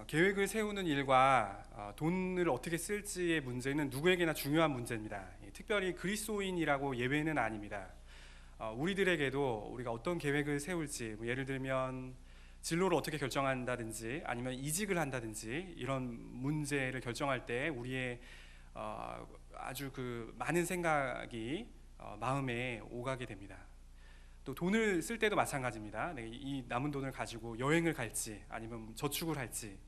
계획을 세우는 일과 돈을 어떻게 쓸지의 문제는 누구에게나 중요한 문제입니다. 특별히 그리스도인이라고 예외는 아닙니다. 우리들에게도 우리가 어떤 계획을 세울지, 예를 들면 진로를 어떻게 결정한다든지 아니면 이직을 한다든지 이런 문제를 결정할 때 우리의 아주 많은 생각이 마음에 오가게 됩니다. 또 돈을 쓸 때도 마찬가지입니다. 이 남은 돈을 가지고 여행을 갈지 아니면 저축을 할지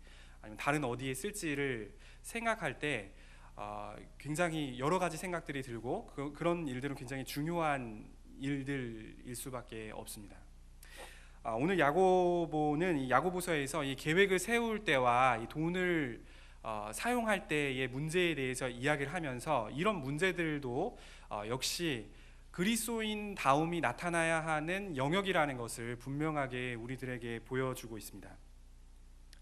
아니면 다른 어디에 쓸지를 생각할 때 굉장히 여러 가지 생각들이 들고 그런 일들은 굉장히 중요한 일들일 수밖에 없습니다. 오늘 야고보는 이 야고보서에서 이 계획을 세울 때와 이 돈을 사용할 때의 문제에 대해서 이야기를 하면서 이런 문제들도 역시 그리스도인 다움이 나타나야 하는 영역이라는 것을 분명하게 우리들에게 보여주고 있습니다.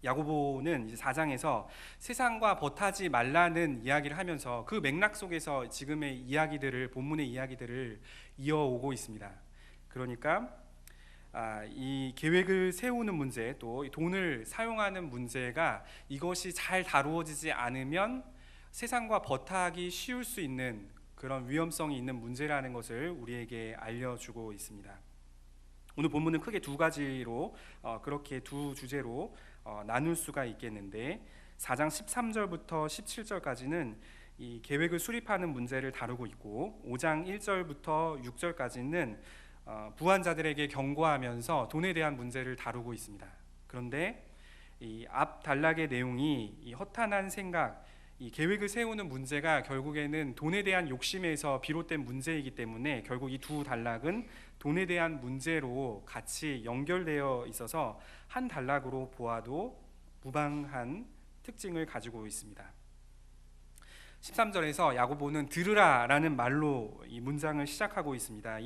야고보는 이제 4장에서 세상과 벗하지 말라는 이야기를 하면서 그 맥락 속에서 지금의 이야기들을 본문의 이야기들을 이어오고 있습니다. 그러니까 이 계획을 세우는 문제 또 돈을 사용하는 문제가 이것이 잘 다루어지지 않으면 세상과 벗하기 쉬울 수 있는 그런 위험성이 있는 문제라는 것을 우리에게 알려주고 있습니다. 오늘 본문은 크게 두 가지로 그렇게 두 주제로 나눌 수가 있겠는데 4장 13절부터 17절까지는 이 계획을 수립하는 문제를 다루고 있고 5장 1절부터 6절까지는 부한자들에게 경고하면서 돈에 대한 문제를 다루고 있습니다. 그런데 이 앞 단락의 내용이 이 허탄한 생각, 이 계획을 세우는 문제가 결국에는 돈에 대한 욕심에서 비롯된 문제이기 때문에 결국 이 두 단락은 돈에 대한 문제로 같이 연결되어 있어서 한 단락으로 보아도 무방한 특징을 가지고 있습니다. 13절에서 야고보는 들으라라는 말로 이 문장을 시작하고 있습니다.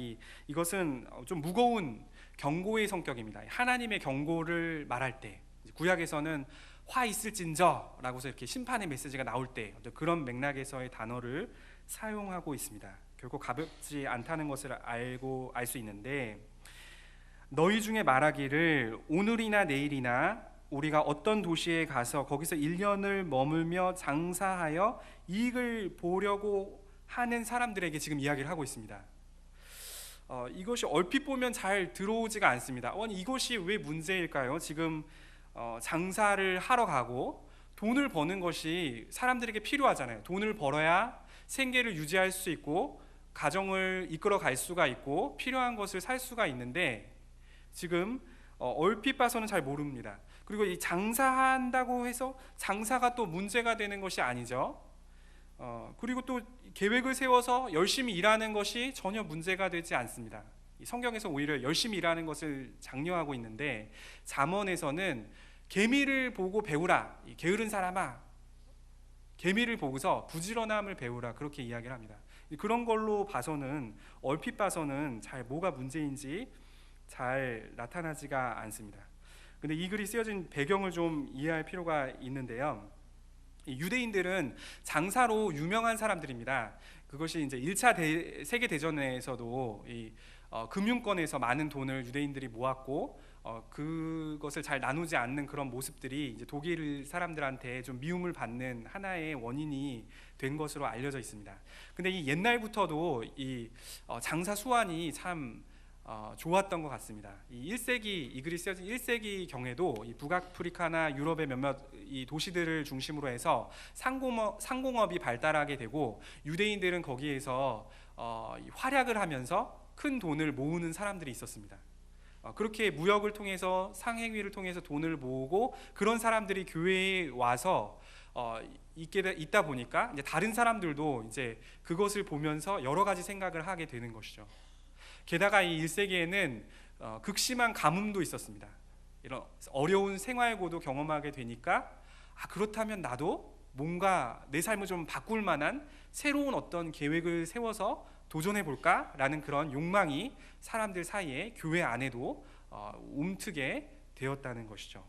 이것은 좀 무거운 경고의 성격입니다. 하나님의 경고를 말할 때 구약에서는 화 있을진저라고 해서 이렇게 심판의 메시지가 나올 때 그런 맥락에서의 단어를 사용하고 있습니다. 결코 가볍지 않다는 것을 알 수 있는데 너희 중에 말하기를 오늘이나 내일이나 우리가 어떤 도시에 가서 거기서 1년을 머물며 장사하여 이익을 보려고 하는 사람들에게 지금 이야기를 하고 있습니다. 이것이 얼핏 보면 잘 들어오지가 않습니다. 이것이 왜 문제일까요? 지금 장사를 하러 가고 돈을 버는 것이 사람들에게 필요하잖아요. 돈을 벌어야 생계를 유지할 수 있고 가정을 이끌어 갈 수가 있고 필요한 것을 살 수가 있는데 지금 얼핏 봐서는 잘 모릅니다. 그리고 이 장사한다고 해서 장사가 또 문제가 되는 것이 아니죠. 그리고 또 계획을 세워서 열심히 일하는 것이 전혀 문제가 되지 않습니다. 성경에서 오히려 열심히 일하는 것을 장려하고 있는데 잠언에서는 개미를 보고 배우라, 게으른 사람아 개미를 보고서 부지런함을 배우라 그렇게 이야기를 합니다. 그런 걸로 봐서는 얼핏 봐서는 잘 뭐가 문제인지 잘 나타나지가 않습니다. 근데 이 글이 쓰여진 배경을 좀 이해할 필요가 있는데요. 유대인들은 장사로 유명한 사람들입니다. 그것이 이제 1차 세계 대전에서도 금융권에서 많은 돈을 유대인들이 모았고 그것을 잘 나누지 않는 그런 모습들이 이제 독일 사람들한테 좀 미움을 받는 하나의 원인이 된 것으로 알려져 있습니다. 근데 이 옛날부터도 이 장사 수완이 참 좋았던 것 같습니다. 이 1세기 이 글이 쓰여진 1세기 경에도 이 북아프리카나 유럽의 몇몇 이 도시들을 중심으로 해서 상공업이 발달하게 되고 유대인들은 거기에서 활약을 하면서 큰 돈을 모으는 사람들이 있었습니다. 그렇게 무역을 통해서 상행위를 통해서 돈을 모으고 그런 사람들이 교회에 와서 있다 보니까 이제 다른 사람들도 이제 그것을 보면서 여러 가지 생각을 하게 되는 것이죠. 게다가 이 1세기에는 극심한 가뭄도 있었습니다. 이런 어려운 생활고도 경험하게 되니까 그렇다면 나도 뭔가 내 삶을 좀 바꿀 만한 새로운 어떤 계획을 세워서 도전해 볼까라는 그런 욕망이 사람들 사이에 교회 안에도 움트게 되었다는 것이죠.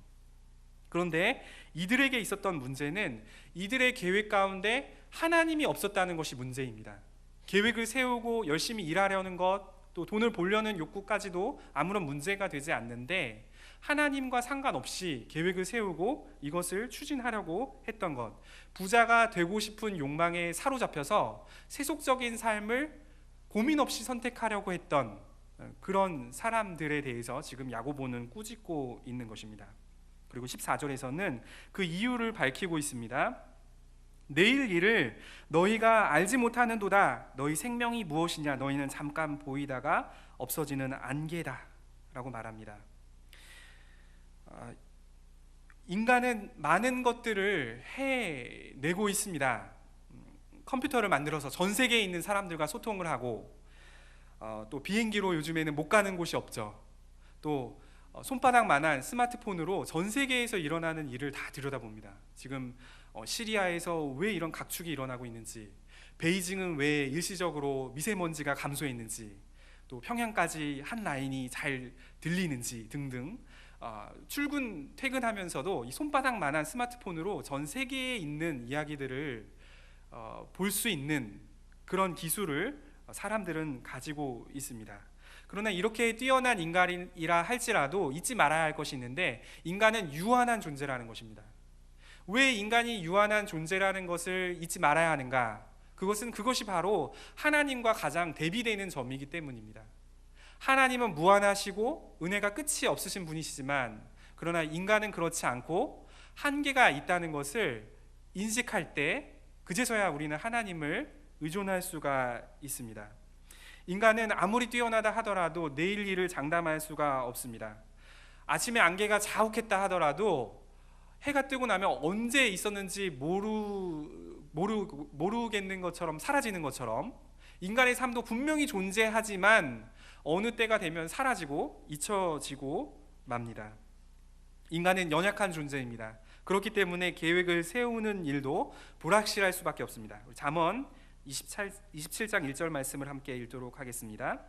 그런데 이들에게 있었던 문제는 이들의 계획 가운데 하나님이 없었다는 것이 문제입니다. 계획을 세우고 열심히 일하려는 것, 또 돈을 벌려는 욕구까지도 아무런 문제가 되지 않는데 하나님과 상관없이 계획을 세우고 이것을 추진하려고 했던 것, 부자가 되고 싶은 욕망에 사로잡혀서 세속적인 삶을 고민 없이 선택하려고 했던 그런 사람들에 대해서 지금 야고보는 꾸짖고 있는 것입니다. 그리고 14절에서는 그 이유를 밝히고 있습니다. 내일 일을 너희가 알지 못하는도다. 너희 생명이 무엇이냐? 너희는 잠깐 보이다가 없어지는 안개다 라고 말합니다. 인간은 많은 것들을 해내고 있습니다. 컴퓨터를 만들어서 전 세계에 있는 사람들과 소통을 하고, 또 비행기로 요즘에는 못 가는 곳이 없죠. 또 손바닥만한 스마트폰으로 전 세계에서 일어나는 일을 다 들여다봅니다. 지금 시리아에서 왜 이런 각축이 일어나고 있는지, 베이징은 왜 일시적으로 미세먼지가 감소했는지, 또 평양까지 한 라인이 잘 들리는지 등등, 출근 퇴근하면서도 이 손바닥만한 스마트폰으로 전 세계에 있는 이야기들을 볼 수 있는 그런 기술을 사람들은 가지고 있습니다. 그러나 이렇게 뛰어난 인간이라 할지라도 잊지 말아야 할 것이 있는데, 인간은 유한한 존재라는 것입니다. 왜 인간이 유한한 존재라는 것을 잊지 말아야 하는가? 그것이 바로 하나님과 가장 대비되는 점이기 때문입니다. 하나님은 무한하시고 은혜가 끝이 없으신 분이시지만, 그러나 인간은 그렇지 않고 한계가 있다는 것을 인식할 때 그제서야 우리는 하나님을 의존할 수가 있습니다. 인간은 아무리 뛰어나다 하더라도 내일 일을 장담할 수가 없습니다. 아침에 안개가 자욱했다 하더라도 해가 뜨고 나면 언제 있었는지 모르겠는 것처럼, 사라지는 것처럼 인간의 삶도 분명히 존재하지만 어느 때가 되면 사라지고 잊혀지고 맙니다. 인간은 연약한 존재입니다. 그렇기 때문에 계획을 세우는 일도 불확실할 수밖에 없습니다. 잠언 27장 1절 말씀을 함께 읽도록 하겠습니다.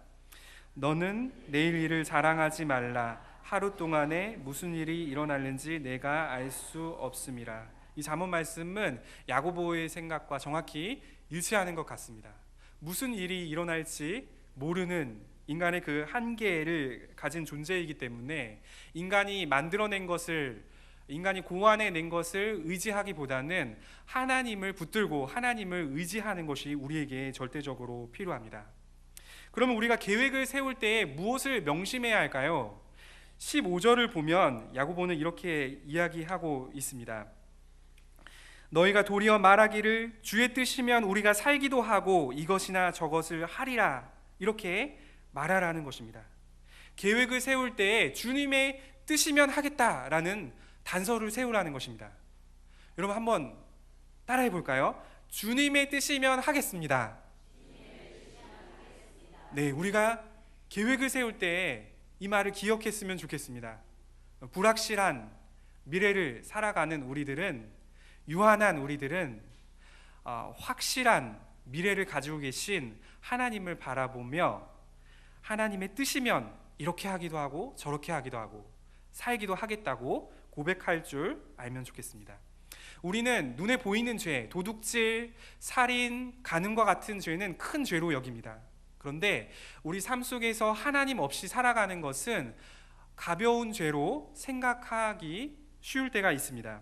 너는 내일 일을 자랑하지 말라. 하루 동안에 무슨 일이 일어날는지 내가 알 수 없음이라. 이 잠언 말씀은 야고보의 생각과 정확히 일치하는 것 같습니다. 무슨 일이 일어날지 모르는 인간의 그 한계를 가진 존재이기 때문에 인간이 만들어낸 것을, 인간이 고안해낸 것을 의지하기보다는 하나님을 붙들고 하나님을 의지하는 것이 우리에게 절대적으로 필요합니다. 그러면 우리가 계획을 세울 때 무엇을 명심해야 할까요? 15절을 보면 야고보는 이렇게 이야기하고 있습니다. 너희가 도리어 말하기를 주의 뜻이면 우리가 살기도 하고 이것이나 저것을 하리라, 이렇게 말하라는 것입니다. 계획을 세울 때 주님의 뜻이면 하겠다라는 단서를 세우라는 것입니다. 여러분 한번 따라해 볼까요? 주님의 뜻이면 하겠습니다. 네, 우리가 계획을 세울 때 이 말을 기억했으면 좋겠습니다. 불확실한 미래를 살아가는 우리들은, 유한한 우리들은 확실한 미래를 가지고 계신 하나님을 바라보며 하나님의 뜻이면 이렇게 하기도 하고 저렇게 하기도 하고 살기도 하겠다고 고백할 줄 알면 좋겠습니다. 우리는 눈에 보이는 죄, 도둑질, 살인, 간음과 같은 죄는 큰 죄로 여깁니다. 그런데 우리 삶 속에서 하나님 없이 살아가는 것은 가벼운 죄로 생각하기 쉬울 때가 있습니다.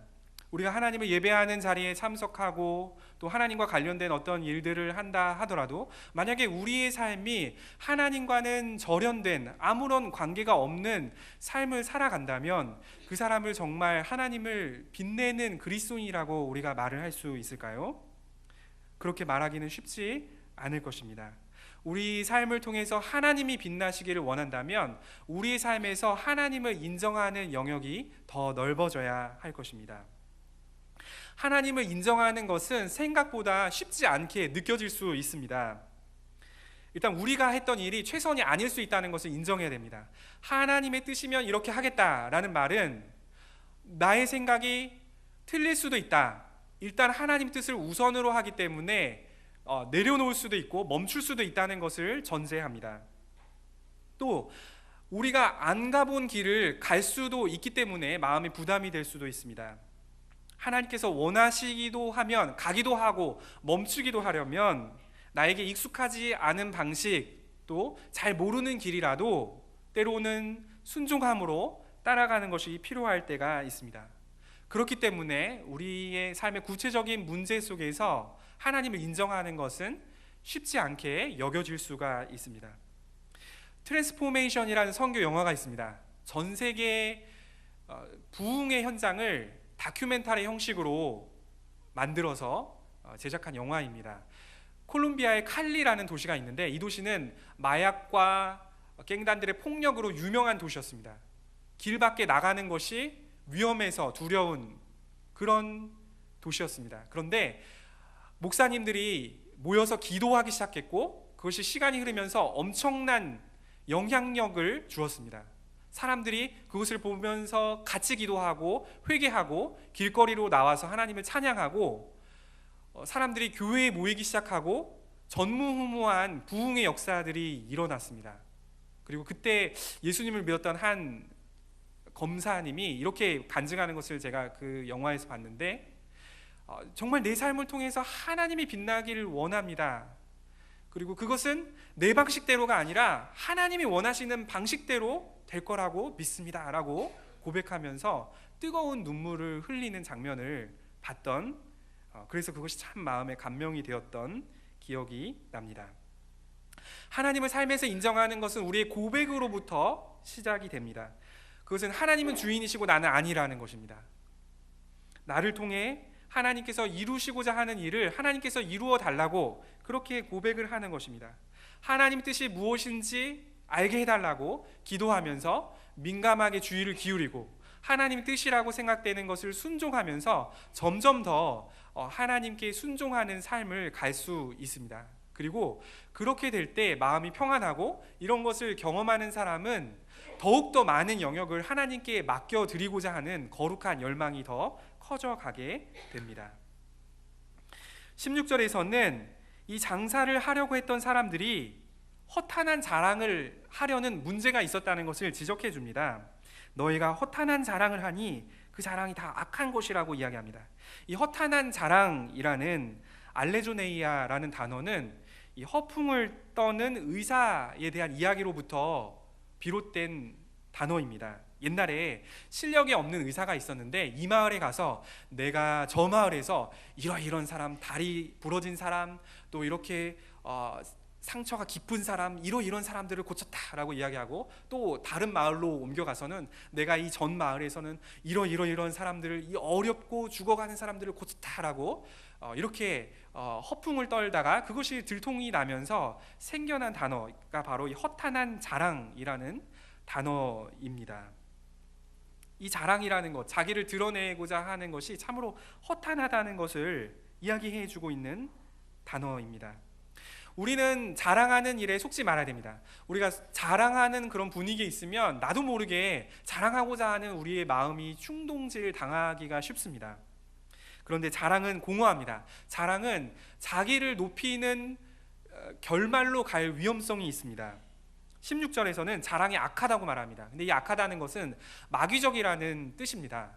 우리가 하나님을 예배하는 자리에 참석하고 또 하나님과 관련된 어떤 일들을 한다 하더라도, 만약에 우리의 삶이 하나님과는 절연된 아무런 관계가 없는 삶을 살아간다면 그 사람을 정말 하나님을 빛내는 그리스도인이라고 우리가 말을 할 수 있을까요? 그렇게 말하기는 쉽지 않을 것입니다. 우리 삶을 통해서 하나님이 빛나시기를 원한다면 우리의 삶에서 하나님을 인정하는 영역이 더 넓어져야 할 것입니다. 하나님을 인정하는 것은 생각보다 쉽지 않게 느껴질 수 있습니다. 일단 우리가 했던 일이 최선이 아닐 수 있다는 것을 인정해야 됩니다. 하나님의 뜻이면 이렇게 하겠다라는 말은 나의 생각이 틀릴 수도 있다. 일단 하나님 뜻을 우선으로 하기 때문에 내려놓을 수도 있고 멈출 수도 있다는 것을 전제합니다. 또 우리가 안 가본 길을 갈 수도 있기 때문에 마음의 부담이 될 수도 있습니다. 하나님께서 원하시기도 하면 가기도 하고 멈추기도 하려면 나에게 익숙하지 않은 방식, 또 잘 모르는 길이라도 때로는 순종함으로 따라가는 것이 필요할 때가 있습니다. 그렇기 때문에 우리의 삶의 구체적인 문제 속에서 하나님을 인정하는 것은 쉽지 않게 여겨질 수가 있습니다. 트랜스포메이션이라는 선교 영화가 있습니다. 전 세계 부흥의 현장을 다큐멘터리 형식으로 만들어서 제작한 영화입니다. 콜롬비아의 칼리라는 도시가 있는데 이 도시는 마약과 갱단들의 폭력으로 유명한 도시였습니다. 길 밖에 나가는 것이 위험해서 두려운 그런 도시였습니다. 그런데 목사님들이 모여서 기도하기 시작했고 그것이 시간이 흐르면서 엄청난 영향력을 주었습니다. 사람들이 그것을 보면서 같이 기도하고 회개하고 길거리로 나와서 하나님을 찬양하고 사람들이 교회에 모이기 시작하고 전무후무한 부흥의 역사들이 일어났습니다. 그리고 그때 예수님을 믿었던 한 검사님이 이렇게 간증하는 것을 제가 그 영화에서 봤는데 정말 내 삶을 통해서 하나님이 빛나기를 원합니다. 그리고 그것은 내 방식대로가 아니라 하나님이 원하시는 방식대로 될 거라고 믿습니다 라고 고백하면서 뜨거운 눈물을 흘리는 장면을 봤던, 그래서 그것이 참 마음에 감명이 되었던 기억이 납니다. 하나님을 삶에서 인정하는 것은 우리의 고백으로부터 시작이 됩니다. 그것은 하나님은 주인이시고 나는 아니라는 것입니다. 나를 통해 하나님께서 이루시고자 하는 일을 하나님께서 이루어 달라고 그렇게 고백을 하는 것입니다. 하나님 뜻이 무엇인지 알게 해달라고 기도하면서 민감하게 주의를 기울이고 하나님 뜻이라고 생각되는 것을 순종하면서 점점 더 하나님께 순종하는 삶을 갈 수 있습니다. 그리고 그렇게 될 때 마음이 평안하고 이런 것을 경험하는 사람은 더욱더 많은 영역을 하나님께 맡겨드리고자 하는 거룩한 열망이 더 커져가게 됩니다. 16절에서는 이 장사를 하려고 했던 사람들이 허탄한 자랑을 하려는 문제가 있었다는 것을 지적해 줍니다. 너희가 허탄한 자랑을 하니 그 자랑이 다 악한 것이라고 이야기합니다. 이 허탄한 자랑이라는 알레조네이아라는 단어는 이 허풍을 떠는 의사에 대한 이야기로부터 비롯된 단어입니다. 옛날에 실력이 없는 의사가 있었는데 이 마을에 가서 내가 저 마을에서 이런 사람, 다리 부러진 사람, 또 이렇게 상처가 깊은 사람, 이런 사람들을 고쳤다라고 이야기하고 또 다른 마을로 옮겨가서는 내가 이 전 마을에서는 이런 사람들을, 이 어렵고 죽어가는 사람들을 고쳤다라고 이렇게 허풍을 떨다가 그것이 들통이 나면서 생겨난 단어가 바로 이 허탄한 자랑이라는 단어입니다. 이 자랑이라는 것, 자기를 드러내고자 하는 것이 참으로 허탄하다는 것을 이야기해 주고 있는 단어입니다. 우리는 자랑하는 일에 속지 말아야 됩니다. 우리가 자랑하는 그런 분위기에 있으면 나도 모르게 자랑하고자 하는 우리의 마음이 충동질 당하기가 쉽습니다. 그런데 자랑은 공허합니다. 자랑은 자기를 높이는 결말로 갈 위험성이 있습니다. 16절에서는 자랑이 악하다고 말합니다. 근데 이 악하다는 것은 마귀적이라는 뜻입니다.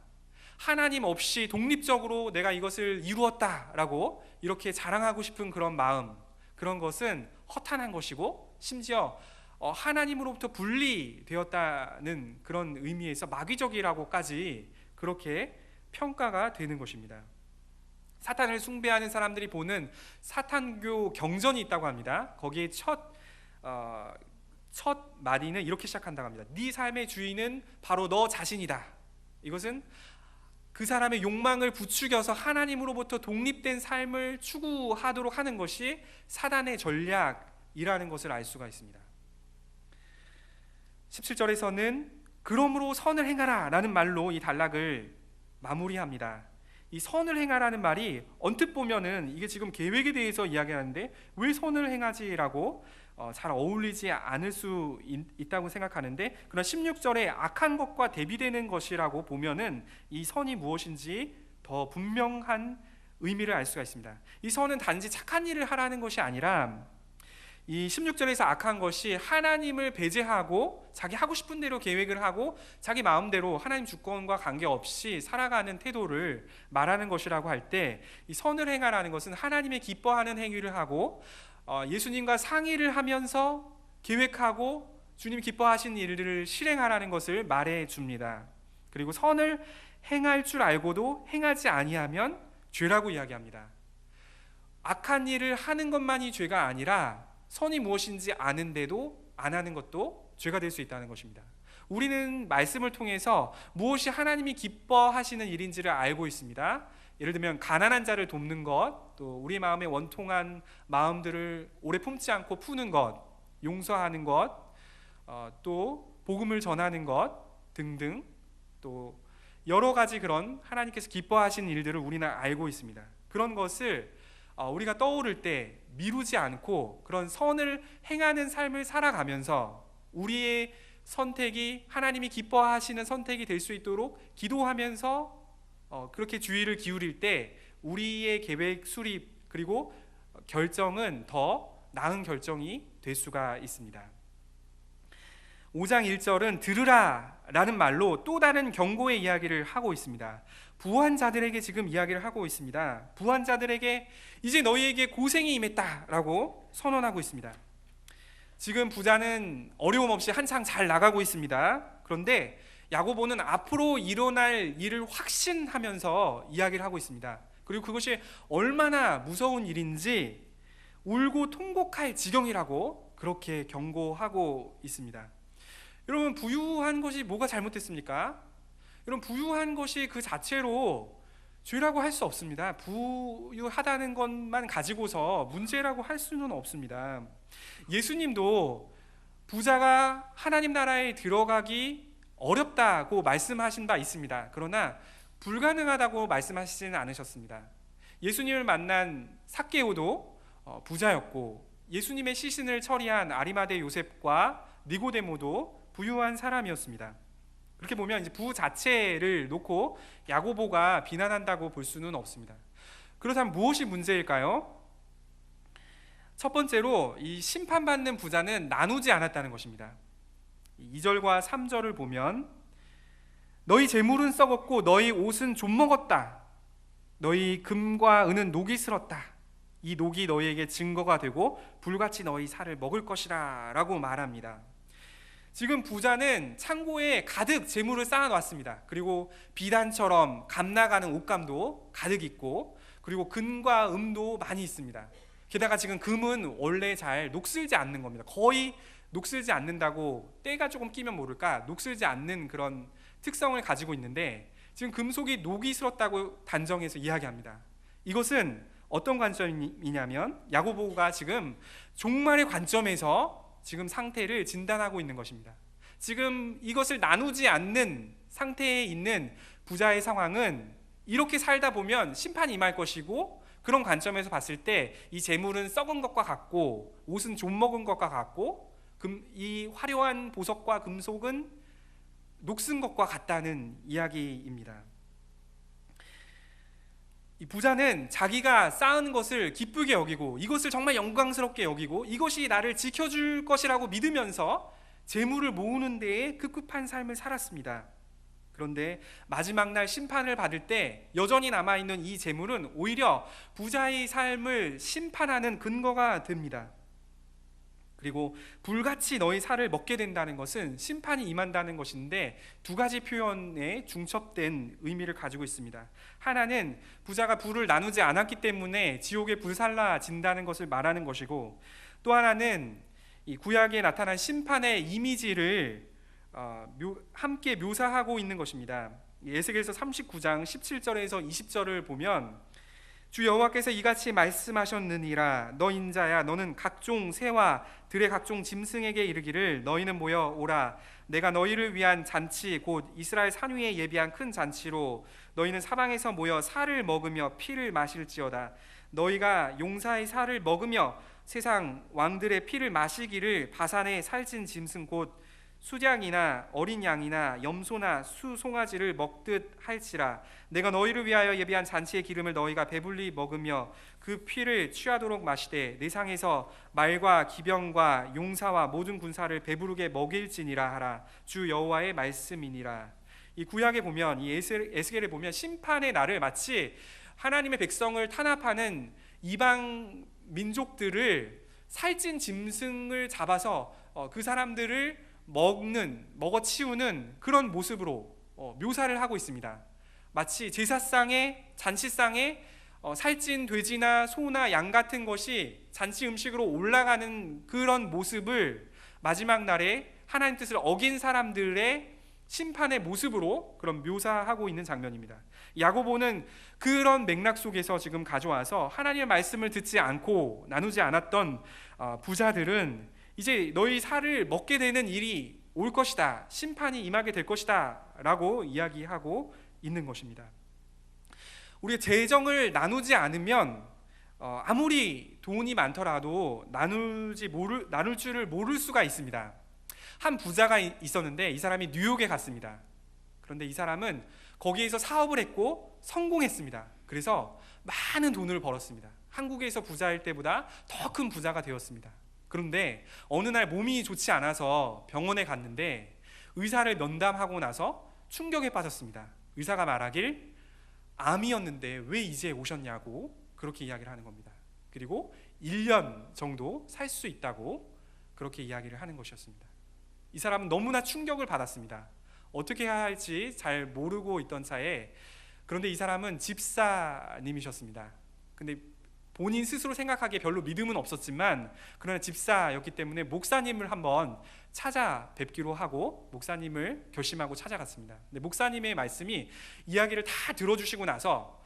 하나님 없이 독립적으로 내가 이것을 이루었다라고 이렇게 자랑하고 싶은 그런 마음, 그런 것은 허탄한 것이고 심지어 하나님으로부터 분리되었다는 그런 의미에서 마귀적이라고까지 그렇게 평가가 되는 것입니다. 사탄을 숭배하는 사람들이 보는 사탄교 경전이 있다고 합니다. 거기에 첫 마디는 이렇게 시작한다고 합니다. 네 삶의 주인은 바로 너 자신이다. 이것은 그 사람의 욕망을 부추겨서 하나님으로부터 독립된 삶을 추구하도록 하는 것이 사단의 전략이라는 것을 알 수가 있습니다. 17절에서는 그러므로 선을 행하라 라는 말로 이 단락을 마무리합니다. 이 선을 행하라는 말이 언뜻 보면은 이게 지금 계획에 대해서 이야기하는데 왜 선을 행하지라고 잘 어울리지 않을 수 있다고 생각하는데, 그러나 16절에 악한 것과 대비되는 것이라고 보면은 이 선이 무엇인지 더 분명한 의미를 알 수가 있습니다. 이 선은 단지 착한 일을 하라는 것이 아니라 이 16절에서 악한 것이 하나님을 배제하고 자기 하고 싶은 대로 계획을 하고 자기 마음대로 하나님 주권과 관계없이 살아가는 태도를 말하는 것이라고 할 때, 이 선을 행하라는 것은 하나님의 기뻐하는 행위를 하고 예수님과 상의를 하면서 계획하고 주님 기뻐하신 일들을 실행하라는 것을 말해 줍니다. 그리고 선을 행할 줄 알고도 행하지 아니하면 죄라고 이야기합니다. 악한 일을 하는 것만이 죄가 아니라 선이 무엇인지 아는데도 안 하는 것도 죄가 될 수 있다는 것입니다. 우리는 말씀을 통해서 무엇이 하나님이 기뻐하시는 일인지를 알고 있습니다. 예를 들면 가난한 자를 돕는 것, 또 우리 마음에 원통한 마음들을 오래 품지 않고 푸는 것, 용서하는 것, 또 복음을 전하는 것 등등, 또 여러 가지 그런 하나님께서 기뻐하시는 일들을 우리는 알고 있습니다. 그런 것을 우리가 떠오를 때 미루지 않고 그런 선을 행하는 삶을 살아가면서 우리의 선택이 하나님이 기뻐하시는 선택이 될 수 있도록 기도하면서 그렇게 주의를 기울일 때 우리의 계획 수립 그리고 결정은 더 나은 결정이 될 수가 있습니다. 5장 1절은 들으라 라는 말로 또 다른 경고의 이야기를 하고 있습니다. 부한 자들에게 지금 이야기를 하고 있습니다. 부한 자들에게 이제 너희에게 고생이 임했다 라고 선언하고 있습니다. 지금 부자는 어려움 없이 한창 잘 나가고 있습니다. 그런데 야고보는 앞으로 일어날 일을 확신하면서 이야기를 하고 있습니다. 그리고 그것이 얼마나 무서운 일인지 울고 통곡할 지경이라고 그렇게 경고하고 있습니다. 여러분, 부유한 것이 뭐가 잘못됐습니까? 여러분, 부유한 것이 그 자체로 죄라고 할 수 없습니다. 부유하다는 것만 가지고서 문제라고 할 수는 없습니다. 예수님도 부자가 하나님 나라에 들어가기 어렵다고 말씀하신 바 있습니다. 그러나 불가능하다고 말씀하시지는 않으셨습니다. 예수님을 만난 삭개오도 부자였고, 예수님의 시신을 처리한 아리마대 요셉과 니고데모도 부유한 사람이었습니다. 그렇게 보면 이제 부 자체를 놓고 야고보가 비난한다고 볼 수는 없습니다. 그렇다면 무엇이 문제일까요? 첫 번째로 이 심판받는 부자는 나누지 않았다는 것입니다. 2절과 3절을 보면 너희 재물은 썩었고 너희 옷은 좀먹었다. 너희 금과 은은 녹이 슬었다. 이 녹이 너희에게 증거가 되고 불같이 너희 살을 먹을 것이라 라고 말합니다. 지금 부자는 창고에 가득 재물을 쌓아놨습니다. 그리고 비단처럼 감나가는 옷감도 가득 있고, 그리고 금과 음도 많이 있습니다. 게다가 지금 금은 원래 잘 녹슬지 않는 겁니다. 거의 녹슬지 않는다고, 때가 조금 끼면 모를까 녹슬지 않는 그런 특성을 가지고 있는데, 지금 금속이 녹이 슬었다고 단정해서 이야기합니다. 이것은 어떤 관점이냐면 야고보가 지금 종말의 관점에서 지금 상태를 진단하고 있는 것입니다. 지금 이것을 나누지 않는 상태에 있는 부자의 상황은 이렇게 살다 보면 심판이 임할 것이고, 그런 관점에서 봤을 때 이 재물은 썩은 것과 같고 옷은 좀 먹은 것과 같고 이 화려한 보석과 금속은 녹슨 것과 같다는 이야기입니다. 이 부자는 자기가 쌓은 것을 기쁘게 여기고 이것을 정말 영광스럽게 여기고 이것이 나를 지켜줄 것이라고 믿으면서 재물을 모으는 데에 급급한 삶을 살았습니다. 그런데 마지막 날 심판을 받을 때 여전히 남아있는 이 재물은 오히려 부자의 삶을 심판하는 근거가 됩니다. 그리고 불같이 너희 살을 먹게 된다는 것은 심판이 임한다는 것인데 두 가지 표현에 중첩된 의미를 가지고 있습니다. 하나는 부자가 부를 나누지 않았기 때문에 지옥에 불살라진다는 것을 말하는 것이고, 또 하나는 이 구약에 나타난 심판의 이미지를 함께 묘사하고 있는 것입니다. 에스겔서 39장 17절에서 20절을 보면 주 여호와께서 이같이 말씀하셨느니라. 너 인자야, 너는 각종 새와 들의 각종 짐승에게 이르기를 너희는 모여 오라. 내가 너희를 위한 잔치 곧 이스라엘 산 위에 예비한 큰 잔치로 너희는 사방에서 모여 살을 먹으며 피를 마실지어다. 너희가 용사의 살을 먹으며 세상 왕들의 피를 마시기를 바산의 살찐 짐승 곧 수량이나 어린 양이나 염소나 수송아지를 먹듯 할지라. 내가 너희를 위하여 예비한 잔치의 기름을 너희가 배불리 먹으며 그 피를 취하도록 마시되 내 상에서 말과 기병과 용사와 모든 군사를 배부르게 먹일지니라 하라. 주 여호와의 말씀이니라. 이 구약에 보면, 이 에스겔에 보면 심판의 날을 마치 하나님의 백성을 탄압하는 이방 민족들을 살찐 짐승을 잡아서 그 사람들을 먹어치우는 그런 모습으로 묘사를 하고 있습니다. 마치 제사상에 잔치상에 살찐 돼지나 소나 양 같은 것이 잔치 음식으로 올라가는 그런 모습을 마지막 날에 하나님 뜻을 어긴 사람들의 심판의 모습으로 그런 묘사하고 있는 장면입니다. 야고보는 그런 맥락 속에서 지금 가져와서 하나님의 말씀을 듣지 않고 나누지 않았던 부자들은 이제 너희 살을 먹게 되는 일이 올 것이다, 심판이 임하게 될 것이다 라고 이야기하고 있는 것입니다. 우리가 재정을 나누지 않으면 아무리 돈이 많더라도 나눌 줄을 모를 수가 있습니다. 한 부자가 있었는데 이 사람이 뉴욕에 갔습니다. 그런데 이 사람은 거기에서 사업을 했고 성공했습니다. 그래서 많은 돈을 벌었습니다. 한국에서 부자일 때보다 더 큰 부자가 되었습니다. 그런데 어느 날 몸이 좋지 않아서 병원에 갔는데 의사를 면담하고 나서 충격에 빠졌습니다. 의사가 말하길 암이었는데 왜 이제 오셨냐고 그렇게 이야기를 하는 겁니다. 그리고 1년 정도 살 수 있다고 그렇게 이야기를 하는 것이었습니다. 이 사람은 너무나 충격을 받았습니다. 어떻게 해야 할지 잘 모르고 있던 차에, 그런데 이 사람은 집사님이셨습니다. 근데 본인 스스로 생각하기에 별로 믿음은 없었지만 그러나 집사였기 때문에 목사님을 한번 찾아뵙기로 하고 목사님을 결심하고 찾아갔습니다. 근데 목사님의 말씀이 이야기를 다 들어주시고 나서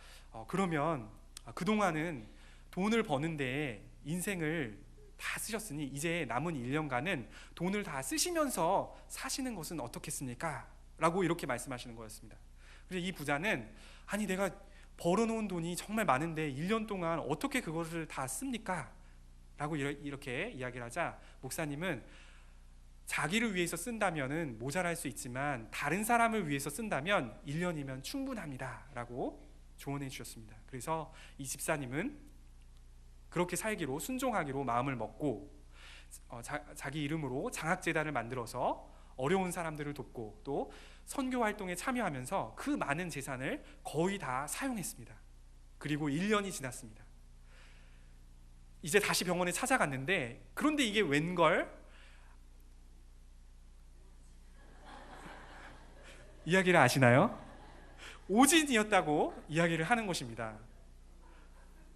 그러면 그동안은 돈을 버는데 인생을 다 쓰셨으니 이제 남은 1년간은 돈을 다 쓰시면서 사시는 것은 어떻겠습니까? 라고 이렇게 말씀하시는 거였습니다. 그래서 이 부자는 아니 내가 벌어놓은 돈이 정말 많은데 1년 동안 어떻게 그것을 다 씁니까? 라고 이렇게 이야기를 하자 목사님은 자기를 위해서 쓴다면 모자랄 수 있지만 다른 사람을 위해서 쓴다면 1년이면 충분합니다 라고 조언해 주셨습니다. 그래서 이 집사님은 그렇게 살기로 순종하기로 마음을 먹고 자기 이름으로 장학재단을 만들어서 어려운 사람들을 돕고 또 선교 활동에 참여하면서 그 많은 재산을 거의 다 사용했습니다. 그리고 1년이 지났습니다. 이제 다시 병원에 찾아갔는데 그런데 이게 웬걸? 이야기를 아시나요? 오진이었다고 이야기를 하는 것입니다.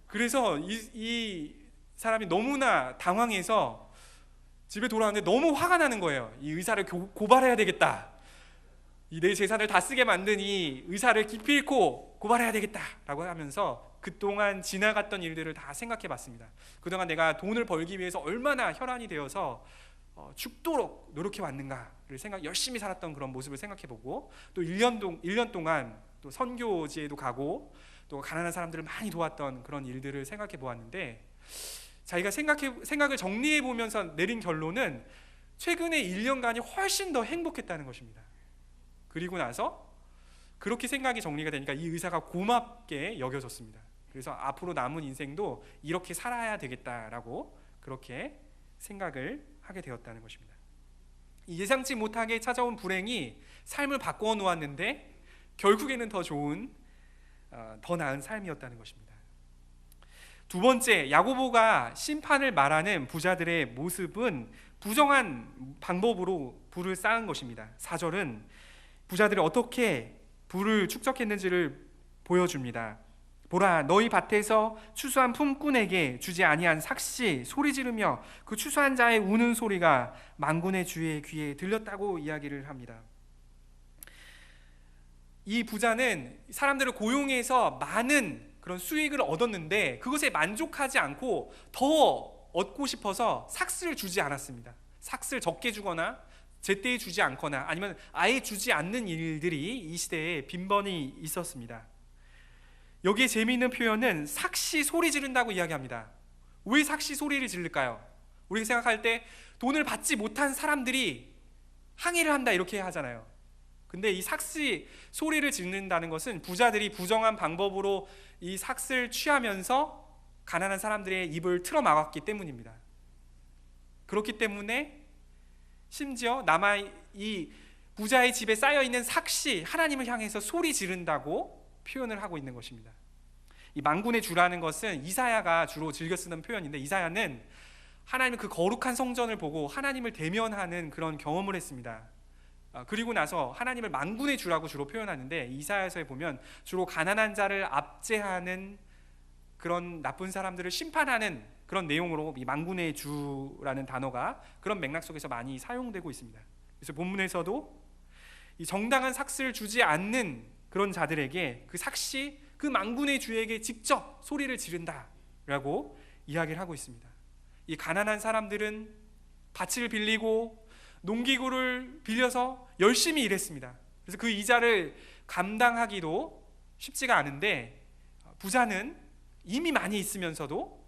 그래서 이 사람이 너무나 당황해서 집에 돌아왔는데 너무 화가 나는 거예요. 이 의사를 고발해야 되겠다. 이 내 재산을 다 쓰게 만든 이 의사를 기필코 고발해야 되겠다라고 하면서 그동안 지나갔던 일들을 다 생각해 봤습니다. 그동안 내가 돈을 벌기 위해서 얼마나 혈안이 되어서 죽도록 노력해 왔는가를 열심히 살았던 그런 모습을 생각해 보고 또 1년 동안 또 선교지에도 가고 또 가난한 사람들을 많이 도왔던 그런 일들을 생각해 보았는데 자기가 생각을 정리해 보면서 내린 결론은 최근에 1년간이 훨씬 더 행복했다는 것입니다. 그리고 나서 그렇게 생각이 정리가 되니까 이 의사가 고맙게 여겨졌습니다. 그래서 앞으로 남은 인생도 이렇게 살아야 되겠다라고 그렇게 생각을 하게 되었다는 것입니다. 예상치 못하게 찾아온 불행이 삶을 바꾸어 놓았는데 결국에는 더 나은 삶이었다는 것입니다. 두 번째, 야고보가 심판을 말하는 부자들의 모습은 부정한 방법으로 부를 쌓은 것입니다. 4절은 부자들이 어떻게 부를 축적했는지를 보여줍니다. 보라, 너희 밭에서 추수한 품꾼에게 주지 아니한 삭시 소리 지르며 그 추수한 자의 우는 소리가 만군의 주의 귀에 들렸다고 이야기를 합니다. 이 부자는 사람들을 고용해서 많은 그런 수익을 얻었는데 그것에 만족하지 않고 더 얻고 싶어서 삭스를 주지 않았습니다. 삭스를 적게 주거나 제때에 주지 않거나 아니면 아예 주지 않는 일들이 이 시대에 빈번히 있었습니다. 여기에 재미있는 표현은 삭시 소리 지른다고 이야기합니다. 왜 삭시 소리를 지를까요? 우리가 생각할 때 돈을 받지 못한 사람들이 항의를 한다 이렇게 하잖아요. 근데 이 삭시 소리를 짓는다는 것은 부자들이 부정한 방법으로 이 삭스를 취하면서 가난한 사람들의 입을 틀어 막았기 때문입니다. 그렇기 때문에 심지어 이 부자의 집에 쌓여있는 삭시, 하나님을 향해서 소리 지른다고 표현을 하고 있는 것입니다. 이 만군의 주라는 것은 이사야가 주로 즐겨 쓰는 표현인데 이사야는 하나님의 그 거룩한 성전을 보고 하나님을 대면하는 그런 경험을 했습니다. 그리고 나서 하나님을 만군의 주라고 주로 표현하는데, 이사야서에 보면 주로 가난한 자를 압제하는 그런 나쁜 사람들을 심판하는 그런 내용으로 이 만군의 주라는 단어가 그런 맥락 속에서 많이 사용되고 있습니다. 그래서 본문에서도 이 정당한 삭스를 주지 않는 그런 자들에게 그 삭시, 그 만군의 주에게 직접 소리를 지른다라고 이야기를 하고 있습니다. 이 가난한 사람들은 밭을 빌리고 농기구를 빌려서 열심히 일했습니다. 그래서 그 이자를 감당하기도 쉽지가 않은데, 부자는 이미 많이 있으면서도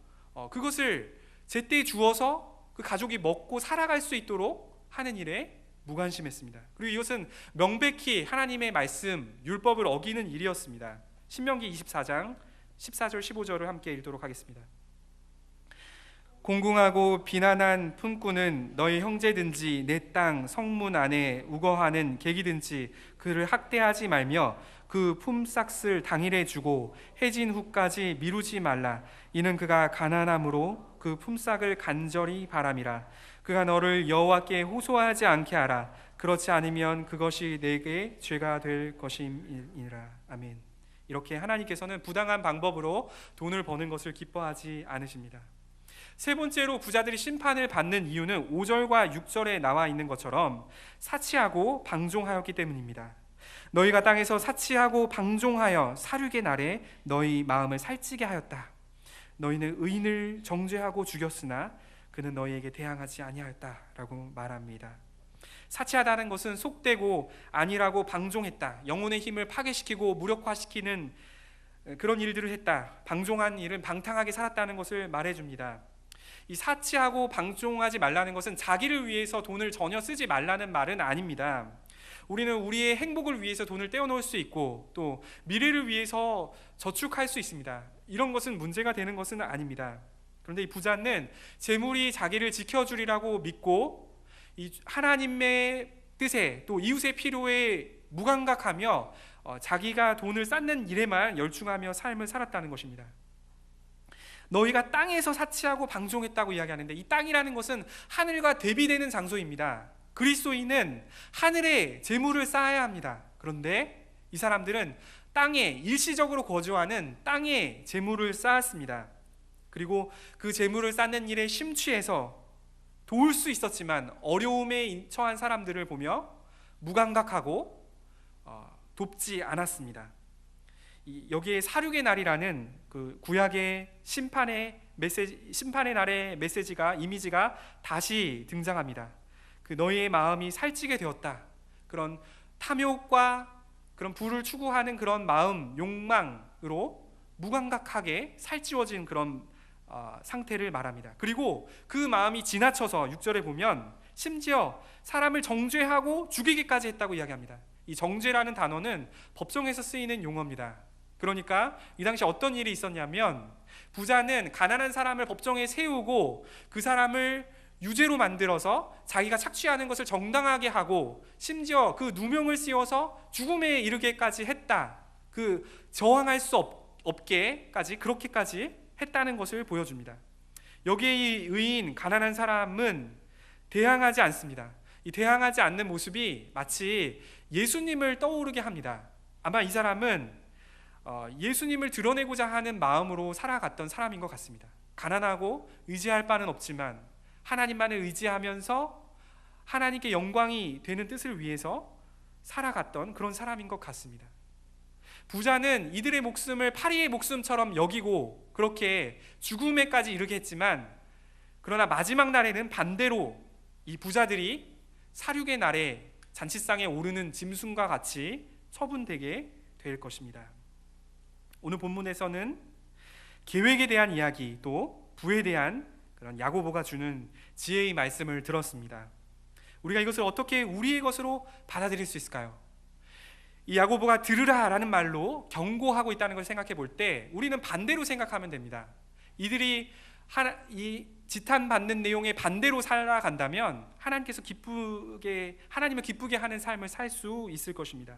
그것을 제때 주어서 그 가족이 먹고 살아갈 수 있도록 하는 일에 무관심했습니다. 그리고 이것은 명백히 하나님의 말씀, 율법을 어기는 일이었습니다. 신명기 24장 14절 15절을 함께 읽도록 하겠습니다. 공궁하고 비난한 품꾼은 너희 형제든지 내 땅 성문 안에 우거하는 객이든지 그를 학대하지 말며 그 품삯을 당일에 주고 해진 후까지 미루지 말라. 이는 그가 가난함으로 그 품삯을 간절히 바람이라. 그가 너를 여호와께 호소하지 않게 하라. 그렇지 않으면 그것이 내게 죄가 될 것임이라. 아멘. 이렇게 하나님께서는 부당한 방법으로 돈을 버는 것을 기뻐하지 않으십니다. 세 번째로 부자들이 심판을 받는 이유는 5절과 6절에 나와 있는 것처럼 사치하고 방종하였기 때문입니다. 너희가 땅에서 사치하고 방종하여 사륙의 날에 너희 마음을 살찌게 하였다. 너희는 의인을 정죄하고 죽였으나 그는 너희에게 대항하지 아니하였다라고 말합니다. 사치하다는 것은 속되고 아니라고 방종했다, 영혼의 힘을 파괴시키고 무력화시키는 그런 일들을 했다, 방종한 일은 방탕하게 살았다는 것을 말해줍니다. 이 사치하고 방종하지 말라는 것은 자기를 위해서 돈을 전혀 쓰지 말라는 말은 아닙니다. 우리는 우리의 행복을 위해서 돈을 떼어놓을 수 있고 또 미래를 위해서 저축할 수 있습니다. 이런 것은 문제가 되는 것은 아닙니다. 그런데 이 부자는 재물이 자기를 지켜주리라고 믿고 이 하나님의 뜻에 또 이웃의 필요에 무감각하며 자기가 돈을 쌓는 일에만 열중하며 삶을 살았다는 것입니다. 너희가 땅에서 사치하고 방종했다고 이야기하는데, 이 땅이라는 것은 하늘과 대비되는 장소입니다. 그리스도인은 하늘에 재물을 쌓아야 합니다. 그런데 이 사람들은 땅에 일시적으로 거주하는 땅에 재물을 쌓았습니다. 그리고 그 재물을 쌓는 일에 심취해서 도울 수 있었지만 어려움에 처한 사람들을 보며 무감각하고 돕지 않았습니다. 여기에 사륙의 날이라는 그 구약의 심판의 날의 메시지가, 이미지가 다시 등장합니다. 그 너희의 마음이 살찌게 되었다, 그런 탐욕과 그런 부를 추구하는 그런 마음, 욕망으로 무감각하게 살찌워진 그런 상태를 말합니다. 그리고 그 마음이 지나쳐서 6절에 보면 심지어 사람을 정죄하고 죽이기까지 했다고 이야기합니다. 이 정죄라는 단어는 법정에서 쓰이는 용어입니다. 그러니까 이 당시 어떤 일이 있었냐면, 부자는 가난한 사람을 법정에 세우고 그 사람을 유죄로 만들어서 자기가 착취하는 것을 정당하게 하고 심지어 그 누명을 씌워서 죽음에 이르게까지 했다, 그 저항할 수 없게까지 그렇게까지 했다는 것을 보여줍니다. 여기에 이 의인 가난한 사람은 대항하지 않습니다. 이 대항하지 않는 모습이 마치 예수님을 떠오르게 합니다. 아마 이 사람은 예수님을 드러내고자 하는 마음으로 살아갔던 사람인 것 같습니다. 가난하고 의지할 바는 없지만 하나님만을 의지하면서 하나님께 영광이 되는 뜻을 위해서 살아갔던 그런 사람인 것 같습니다. 부자는 이들의 목숨을 파리의 목숨처럼 여기고 그렇게 죽음에까지 이르게 했지만, 그러나 마지막 날에는 반대로 이 부자들이 사륙의 날에 잔치상에 오르는 짐승과 같이 처분되게 될 것입니다. 오늘 본문에서는 계획에 대한 이야기, 또 부에 대한 그런 야고보가 주는 지혜의 말씀을 들었습니다. 우리가 이것을 어떻게 우리의 것으로 받아들일 수 있을까요? 이 야고보가 들으라라는 말로 경고하고 있다는 걸 생각해 볼 때 우리는 반대로 생각하면 됩니다. 이들이 이 지탄받는 내용의 반대로 살아간다면 하나님을 기쁘게 하는 삶을 살 수 있을 것입니다.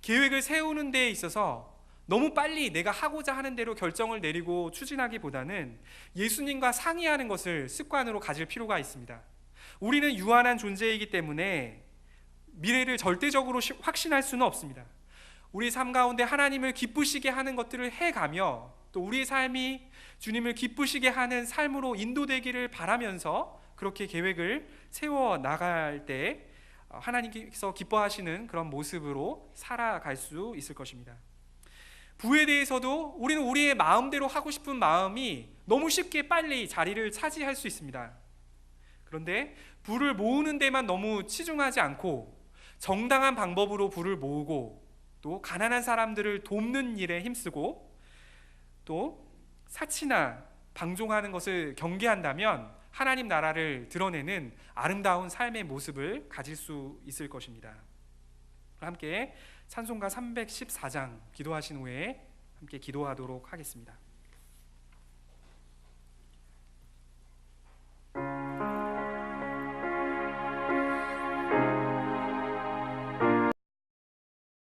계획을 세우는 데 있어서 너무 빨리 내가 하고자 하는 대로 결정을 내리고 추진하기보다는 예수님과 상의하는 것을 습관으로 가질 필요가 있습니다. 우리는 유한한 존재이기 때문에 미래를 절대적으로 확신할 수는 없습니다. 우리 삶 가운데 하나님을 기쁘시게 하는 것들을 해가며 또 우리의 삶이 주님을 기쁘시게 하는 삶으로 인도되기를 바라면서 그렇게 계획을 세워 나갈 때 하나님께서 기뻐하시는 그런 모습으로 살아갈 수 있을 것입니다. 부에 대해서도 우리는 우리의 마음대로 하고 싶은 마음이 너무 쉽게 빨리 자리를 차지할 수 있습니다. 그런데 부를 모으는 데만 너무 치중하지 않고 정당한 방법으로 부를 모으고 또 가난한 사람들을 돕는 일에 힘쓰고 또 사치나 방종하는 것을 경계한다면 하나님 나라를 드러내는 아름다운 삶의 모습을 가질 수 있을 것입니다. 함께 찬송가 314장 기도하신 후에 함께 기도하도록 하겠습니다.